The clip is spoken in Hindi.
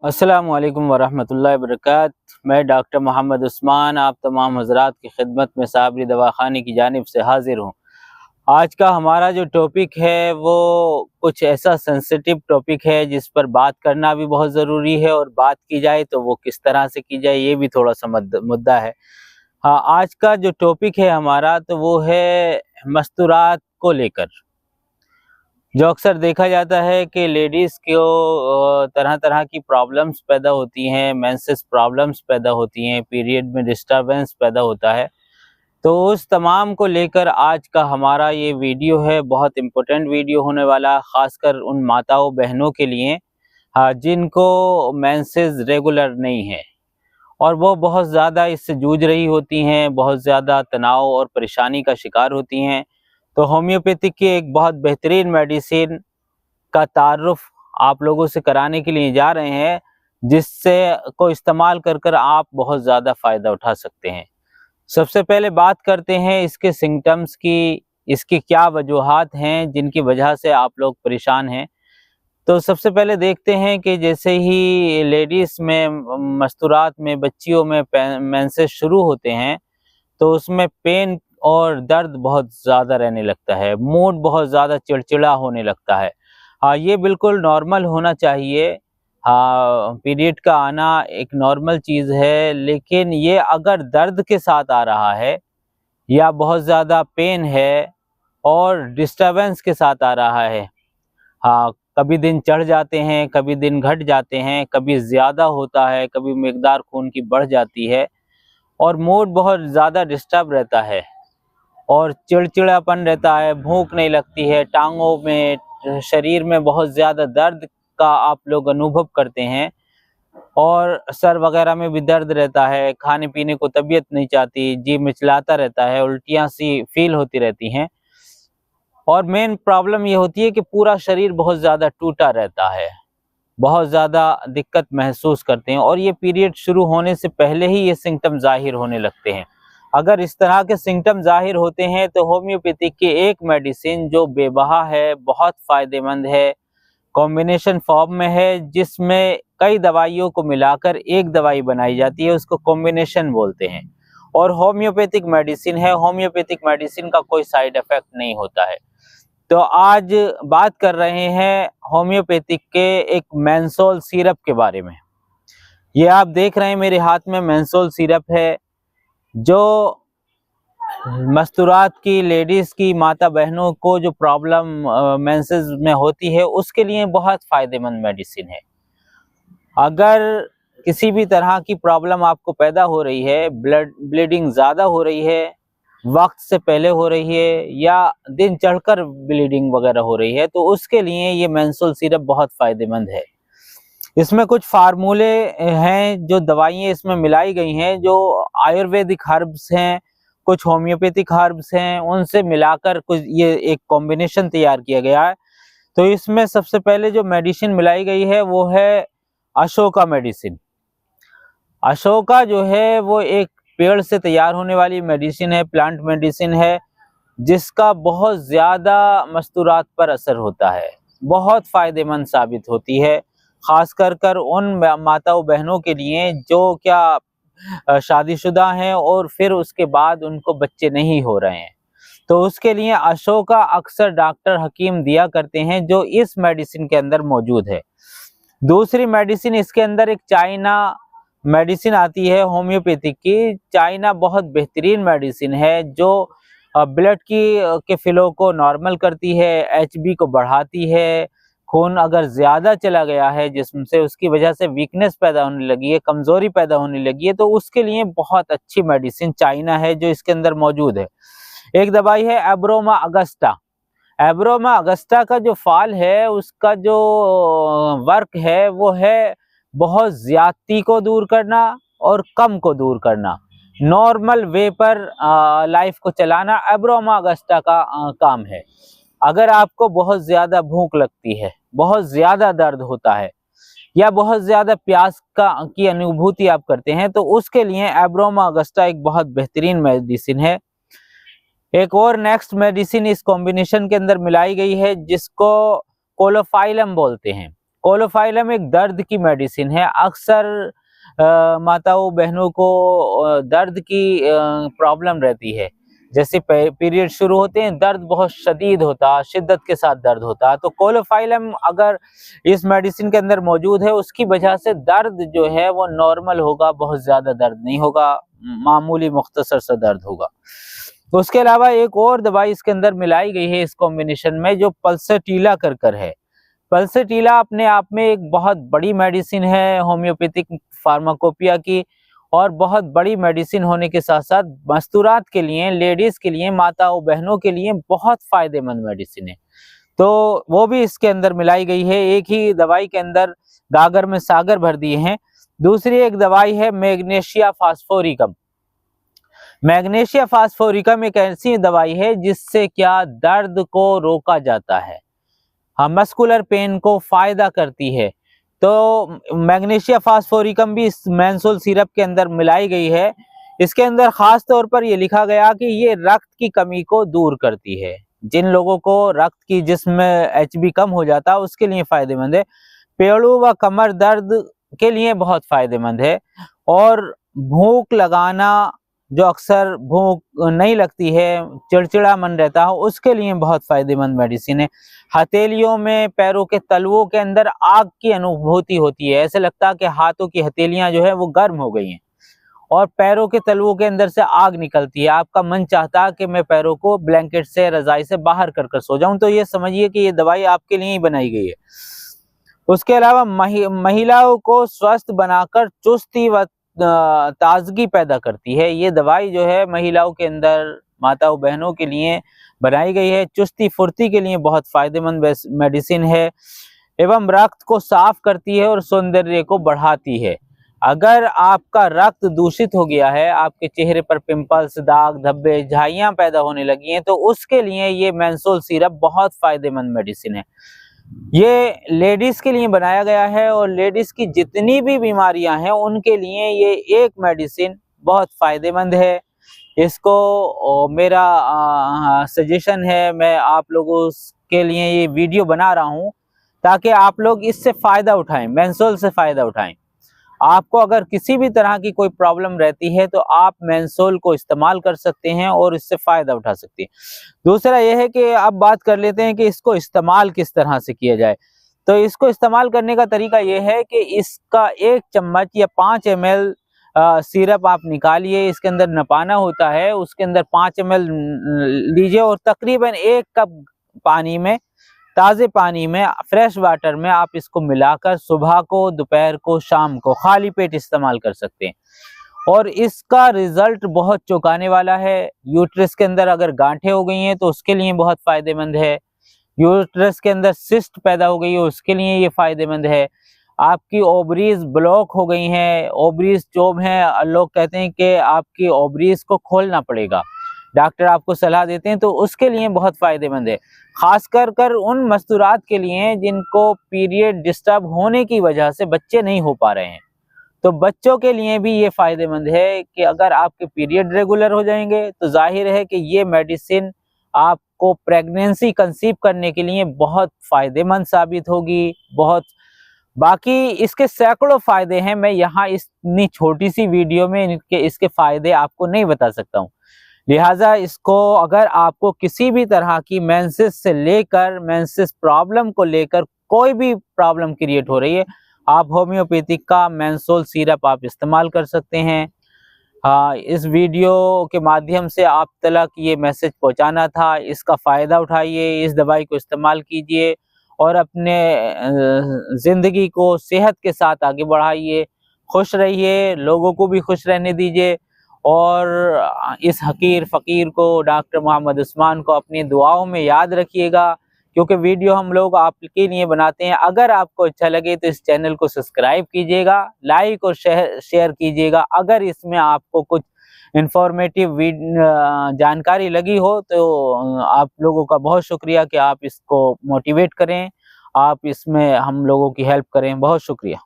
अस्सलामु अलैकुम वरहमतुल्लाहि वबरकातुहू। मैं डॉक्टर मोहम्मद उस्मान आप तमाम हज़रात की खिदमत में साबरी दवाखाने की जानिब से हाज़िर हूँ। आज का हमारा जो टॉपिक है वो कुछ ऐसा सेंसिटिव टॉपिक है जिस पर बात करना भी बहुत ज़रूरी है, और बात की जाए तो वो किस तरह से की जाए ये भी थोड़ा सा मुद्दा है। हाँ, आज का जो टॉपिक है हमारा तो वो है मस्तूरात को लेकर। जो अक्सर देखा जाता है कि लेडीज़ को तरह तरह की प्रॉब्लम्स पैदा होती हैं, मेंसेस प्रॉब्लम्स पैदा होती हैं, पीरियड में डिस्टर्बेंस पैदा होता है। तो उस तमाम को लेकर आज का हमारा ये वीडियो है, बहुत इम्पोर्टेंट वीडियो होने वाला, ख़ासकर उन माताओं बहनों के लिए हाँ, जिनको मेंसेस रेगुलर नहीं है और वो बहुत ज़्यादा इससे जूझ रही होती हैं, बहुत ज़्यादा तनाव और परेशानी का शिकार होती हैं। तो होम्योपैथिक की एक बहुत बेहतरीन मेडिसिन का तारुफ आप लोगों से कराने के लिए जा रहे हैं, जिससे को इस्तेमाल कर कर आप बहुत ज़्यादा फ़ायदा उठा सकते हैं। सबसे पहले बात करते हैं इसके सिम्पटम्स की, इसकी क्या वजूहात हैं जिनकी वजह से आप लोग परेशान हैं। तो सबसे पहले देखते हैं कि जैसे ही लेडीज़ में मस्तूरात में, बच्चियों में मेंसेस शुरू होते हैं तो उसमें पेन और दर्द बहुत ज़्यादा रहने लगता है, मूड बहुत ज़्यादा चिड़चिड़ा होने लगता है। हाँ, ये बिल्कुल नॉर्मल होना चाहिए। हाँ, पीरियड का आना एक नॉर्मल चीज़ है, लेकिन ये अगर दर्द के साथ आ रहा है या बहुत ज़्यादा पेन है और डिस्टर्बेंस के साथ आ रहा है, हाँ, कभी दिन चढ़ जाते हैं, कभी दिन घट जाते हैं, कभी ज़्यादा होता है, कभी मिकदार खून की बढ़ जाती है और मूड बहुत ज़्यादा डिस्टर्ब रहता है और चिड़चिड़ापन रहता है, भूख नहीं लगती है, टांगों में, शरीर में बहुत ज़्यादा दर्द का आप लोग अनुभव करते हैं और सर वगैरह में भी दर्द रहता है, खाने पीने को तबीयत नहीं चाहती, जी मिचलाता रहता है, उल्टियाँ सी फील होती रहती हैं। और मेन प्रॉब्लम ये होती है कि पूरा शरीर बहुत ज़्यादा टूटा रहता है, बहुत ज़्यादा दिक्कत महसूस करते हैं और ये पीरियड शुरू होने से पहले ही ये सिम्पटम ज़ाहिर होने लगते हैं। अगर इस तरह के सिम्पटम ज़ाहिर होते हैं तो होम्योपैथिक की एक मेडिसिन जो बेबहा है, बहुत फ़ायदेमंद है, कॉम्बिनेशन फॉर्म में है, जिसमें कई दवाइयों को मिलाकर एक दवाई बनाई जाती है, उसको कॉम्बिनेशन बोलते हैं और होम्योपैथिक मेडिसिन है। होम्योपैथिक मेडिसिन का कोई साइड इफ़ेक्ट नहीं होता है। तो आज बात कर रहे हैं होम्योपैथिक के एक मेंसोल सिरप के बारे में। ये आप देख रहे हैं मेरे हाथ में मेंसोल सिरप है, जो मस्तूरात की लेडीज़ की माता बहनों को जो प्रॉब्लम मेंसेस में होती है उसके लिए बहुत फ़ायदेमंद मेडिसिन है। अगर किसी भी तरह की प्रॉब्लम आपको पैदा हो रही है, ब्लीडिंग ज़्यादा हो रही है, वक्त से पहले हो रही है या दिन चढ़कर ब्लीडिंग वगैरह हो रही है, तो उसके लिए ये मेंसोल सिरप बहुत फ़ायदेमंद है। इसमें कुछ फार्मूले हैं, जो दवाइयाँ इसमें मिलाई गई हैं, जो आयुर्वेदिक हर्ब्स हैं, कुछ होम्योपैथिक हर्ब्स हैं, उनसे मिलाकर कुछ ये एक कॉम्बिनेशन तैयार किया गया है। तो इसमें सबसे पहले जो मेडिसिन मिलाई गई है वो है अशोका मेडिसिन। अशोका जो है वो एक पेड़ से तैयार होने वाली मेडिसिन है, प्लांट मेडिसिन है, जिसका बहुत ज़्यादा मस्तूरात पर असर होता है, बहुत फ़ायदेमंद साबित होती है, ख़ास कर उन माताओं बहनों के लिए जो क्या शादीशुदा हैं और फिर उसके बाद उनको बच्चे नहीं हो रहे हैं। तो उसके लिए अशोका अक्सर डॉक्टर हकीम दिया करते हैं, जो इस मेडिसिन के अंदर मौजूद है। दूसरी मेडिसिन इसके अंदर एक चाइना मेडिसिन आती है होम्योपैथिक की। चाइना बहुत बेहतरीन मेडिसिन है, जो ब्लड की के फ्लो को नॉर्मल करती है, एचबी को बढ़ाती है। खून अगर ज़्यादा चला गया है जिस्म से, उसकी वजह से वीकनेस पैदा होने लगी है, कमज़ोरी पैदा होने लगी है, तो उसके लिए बहुत अच्छी मेडिसिन चाइना है जो इसके अंदर मौजूद है। एक दवाई है एब्रोमा अगस्टा। एब्रोमा अगस्टा का जो फाल है, उसका जो वर्क है वो है बहुत ज़्यादती को दूर करना और कम को दूर करना, नॉर्मल वे पर लाइफ को चलाना एब्रोमा अगस्टा का काम है। अगर आपको बहुत ज़्यादा भूख लगती है, बहुत ज़्यादा दर्द होता है या बहुत ज़्यादा प्यास की अनुभूति आप करते हैं, तो उसके लिए एब्रोमा अगस्टा एक बहुत बेहतरीन मेडिसिन है। एक और नेक्स्ट मेडिसिन इस कॉम्बिनेशन के अंदर मिलाई गई है, जिसको कोलोफाइलम बोलते हैं। कोलोफाइलम एक दर्द की मेडिसिन है। अक्सर माताओं बहनों को दर्द की प्रॉब्लम रहती है। जैसे पीरियड शुरू होते हैं, दर्द बहुत शदीद होता, शिद्दत के साथ दर्द होता, तो कोलोफाइलम अगर इस मेडिसिन के अंदर मौजूद है, उसकी वजह से दर्द जो है वो नॉर्मल होगा, बहुत ज़्यादा दर्द नहीं होगा, मामूली मुख्तसर सा दर्द होगा। उसके अलावा एक और दवाई इसके अंदर मिलाई गई है इस कॉम्बिनेशन में, जो पल्सटीला कर है। पल्सटीला अपने आप में एक बहुत बड़ी मेडिसिन है होम्योपैथिक फार्माकोपिया की, और बहुत बड़ी मेडिसिन होने के साथ साथ मस्तूरात के लिए, लेडीज के लिए, माताओं बहनों के लिए बहुत फायदेमंद मेडिसिन है। तो वो भी इसके अंदर मिलाई गई है। एक ही दवाई के अंदर गागर में सागर भर दिए हैं। दूसरी एक दवाई है मैग्नीशिया फास्फोरिकम। मैग्नीशिया फास्फोरिकम एक ऐसी दवाई है जिससे क्या दर्द को रोका जाता है, हाँ, मस्कुलर पेन को फायदा करती है। तो मैग्नीशिया फास्फोरिकम भी इस मेंसोल सिरप के अंदर मिलाई गई है। इसके अंदर खास तौर पर ये लिखा गया कि ये रक्त की कमी को दूर करती है। जिन लोगों को रक्त की जिस्म में एचबी कम हो जाता है उसके लिए फायदेमंद है। पेड़ों व कमर दर्द के लिए बहुत फायदेमंद है। और भूख लगाना, जो अक्सर भूख नहीं लगती है, चिड़चिड़ा मन रहता है, उसके लिए बहुत फायदेमंद मेडिसिन है। हथेलियों में, पैरों के तलवों के अंदर आग की अनुभूति होती है, ऐसे लगता है कि हाथों की हथेलियां जो है वो गर्म हो गई हैं, और पैरों के तलवों के अंदर से आग निकलती है। आपका मन चाहता है कि मैं पैरों को ब्लैंकेट से, रजाई से बाहर कर सो जाऊं, तो ये समझिए कि ये दवाई आपके लिए ही बनाई गई है। उसके अलावा महिलाओं को स्वस्थ बनाकर चुस्ती व ताजगी पैदा करती है। ये दवाई जो है महिलाओं के अंदर, माताओं बहनों के लिए बनाई गई है। चुस्ती फुर्ती के लिए बहुत फायदेमंद मेडिसिन है, एवं रक्त को साफ करती है और सौंदर्य को बढ़ाती है। अगर आपका रक्त दूषित हो गया है, आपके चेहरे पर पिंपल्स, दाग धब्बे, झाइयां पैदा होने लगी हैं, तो उसके लिए ये मेंसोल सिरप बहुत फायदेमंद मेडिसिन है। ये लेडीज के लिए बनाया गया है, और लेडीज की जितनी भी बीमारियां हैं उनके लिए ये एक मेडिसिन बहुत फायदेमंद है। इसको मेरा सजेशन है, मैं आप लोगों के लिए ये वीडियो बना रहा हूं ताकि आप लोग इससे फ़ायदा उठाएं, मेंसोल से फ़ायदा उठाएं। आपको अगर किसी भी तरह की कोई प्रॉब्लम रहती है तो आप मेंसोल को इस्तेमाल कर सकते हैं और इससे फ़ायदा उठा सकते हैं। दूसरा यह है कि अब बात कर लेते हैं कि इसको इस्तेमाल किस तरह से किया जाए। तो इसको इस्तेमाल करने का तरीका यह है कि इसका 1 चम्मच या 5 ml सिरप आप निकालिए, इसके अंदर नपाना होता है, उसके अंदर 5 ml लीजिए, और तकरीबन 1 कप पानी में, ताज़े पानी में, फ्रेश वाटर में आप इसको मिलाकर सुबह को, दोपहर को, शाम को खाली पेट इस्तेमाल कर सकते हैं, और इसका रिजल्ट बहुत चौंकाने वाला है। यूट्रस के अंदर अगर गांठें हो गई हैं तो उसके लिए बहुत फायदेमंद है। यूट्रस के अंदर सिस्ट पैदा हो गई है, उसके लिए ये फायदेमंद है। आपकी ओवरीज ब्लॉक हो गई हैं, ओवरीज चोब हैं, लोग कहते हैं कि आपकी ओवरीज को खोलना पड़ेगा, डॉक्टर आपको सलाह देते हैं, तो उसके लिए बहुत फायदेमंद है। खास कर उन मस्तूरात के लिए जिनको पीरियड डिस्टर्ब होने की वजह से बच्चे नहीं हो पा रहे हैं, तो बच्चों के लिए भी ये फायदेमंद है कि अगर आपके पीरियड रेगुलर हो जाएंगे तो जाहिर है कि ये मेडिसिन आपको प्रेगनेंसी कंसीव करने के लिए बहुत फायदेमंद साबित होगी। बहुत बाकी इसके सैकड़ों फायदे हैं, मैं यहाँ इतनी छोटी सी वीडियो में इसके फायदे आपको नहीं बता सकता हूँ। लिहाजा इसको, अगर आपको किसी भी तरह की मेंसेस से लेकर, मेंसेस प्रॉब्लम को लेकर कोई भी प्रॉब्लम क्रिएट हो रही है, आप होम्योपैथिक का मेंसोल सिरप आप इस्तेमाल कर सकते हैं। इस वीडियो के माध्यम से आप तक ये मैसेज पहुंचाना था। इसका फ़ायदा उठाइए, इस दवाई को इस्तेमाल कीजिए और अपने ज़िंदगी को सेहत के साथ आगे बढ़ाइए। खुश रहिए, लोगों को भी खुश रहने दीजिए, और इस हकीर फ़कीर को, डॉक्टर मोहम्मद उस्मान को अपनी दुआओं में याद रखिएगा, क्योंकि वीडियो हम लोग आपके लिए बनाते हैं। अगर आपको अच्छा लगे तो इस चैनल को सब्सक्राइब कीजिएगा, लाइक और शेयर कीजिएगा। अगर इसमें आपको कुछ इंफॉर्मेटिव जानकारी लगी हो तो आप लोगों का बहुत शुक्रिया कि आप इसको मोटिवेट करें, आप इसमें हम लोगों की हेल्प करें। बहुत शुक्रिया।